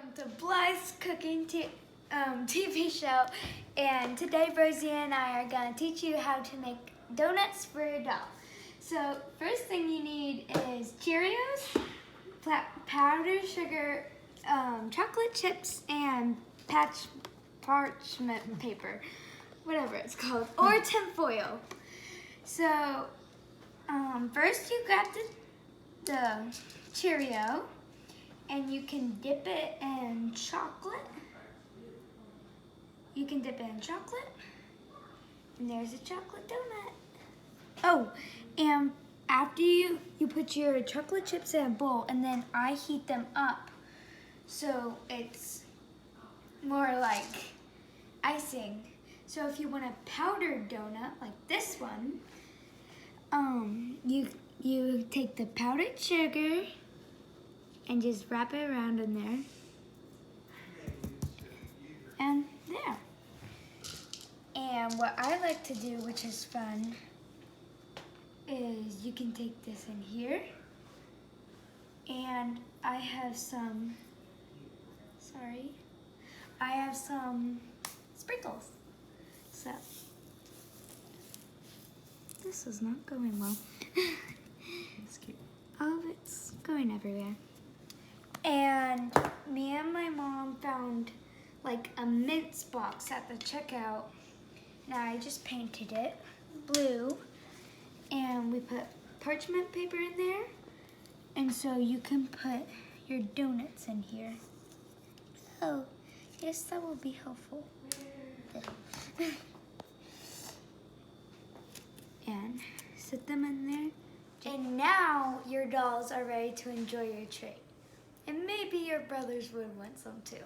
Welcome to Blythe's cooking TV show, and today Rosie and I are going to teach you how to make donuts for your doll. So first thing you need is Cheerios, powdered sugar, chocolate chips, and parchment paper, whatever it's called, or tinfoil. So first you grab the Cheerio, and you can dip it in chocolate. And there's a chocolate donut. Oh, and after you put your chocolate chips in a bowl, and then I heat them up so it's more like icing. So if you want a powdered donut like this one, you take the powdered sugar and just wrap it around in there. And there. And what I like to do, which is fun, is you can take this in here. And I have some sprinkles. So, this is not going well. That's cute. Oh, it's going everywhere. And me and my mom found like a mince box at the checkout, and I just painted it blue, and we put parchment paper in there, and so you can put your donuts in here. Oh, yes, that will be helpful. And sit them in there. And now your dolls are ready to enjoy your treat. And maybe your brothers would want some too.